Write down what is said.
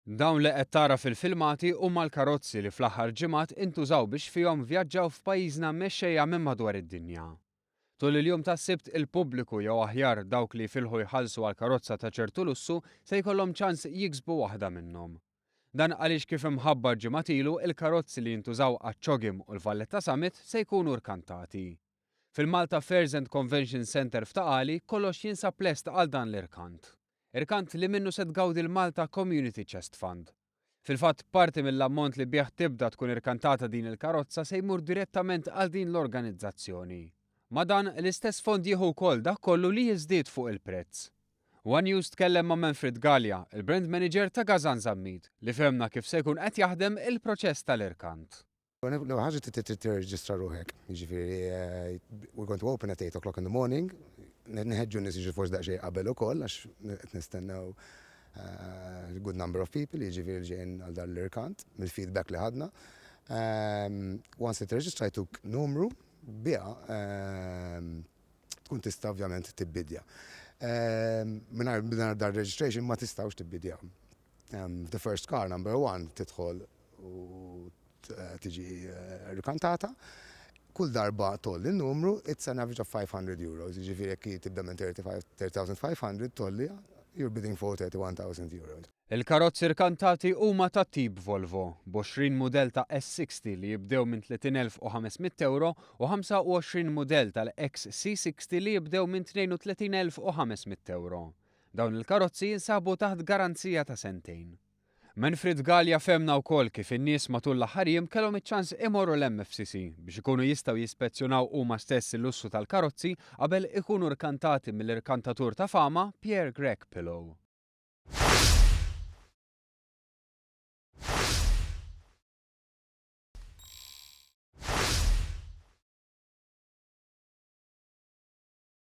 Dawn li qed tara fil-filmati huma l-karozzi li fl-aħħar ġimgħat intużaw biex fihom vjaġġaw f'pajjiżna mexxejja minn madwar id-dinja. Tul il-jum tas-Sibt il-pubbliku jew aħjar dawk li jfilħu jħallsu għal karozza ta' ċertu lussu se jkollhom ċans jiksbu waħda minnhom. Dan għaliex kif imħabbar ġimgħat ilu il-karozzi li jintużaw għaċ-Ċogim u l-Valletta Summit se jkunu rkantati. Fil-Malta Fairs and Convention Center f'Taqali kollox jinsab lest għal dan l-irkant. Irkant li minnu se tgawdi l-Malta Community Chest Fund. Fil-fatt parti mill-ammont li bieħ tibda tkun irkantata din il-karozza se jmur direttament għal din l-organizzazzjoni. Ma dan l-istess fond jieħu wkoll dak kollu li jiżdied fuq il-prezz. One News tkellem ma' Manfred Gallia, il-brand manager ta' Gazan Zammit, li fehmna kif se jkun qed jaħdem il-proċess tal-irkant. ħaġa tirreġistra ruħek, jiġifieri we're going to open at 8 o'clock in the morning, neħeġġu nies jiġu forsi daqsxejn qabel ukoll għax qed nistennew a good number of people jiġifieri ġejjin għal dan l-irkant mill-feedback li ħadna. Once it reġistrajtuk numru biha tkun tista' ovvjament tibbidja. Mingħajr dar registration ma tistgħux tibbidjaw. The first car number 1 tidħol u tiġi rikantata. Kull darba tolli n-numru, it's an average of €500. Jiġifieri jekk tibda minn 30,500 tolli, you're bidding for €31,000. Il-karozzi rkantati huma ta' tip Volvo, b'20 mudell ta' S60 li jibdew minn €30,500 u 25 mudell tal-XC60 li jibdew minn €32,500. Dawn il-karozzi jinsabu taħt garanzija ta' sentejn. Manfred Gallia femna wkoll kif in-nies matul l-aħħar jiem kellhom iċ-ċans imorru l-MFCC biex ikunu jistgħu jispezzjonaw huma stess il-lussu tal-karozzi qabel ikunu rkantati mill-irkantatur ta' fama Pierre Greg Pillow.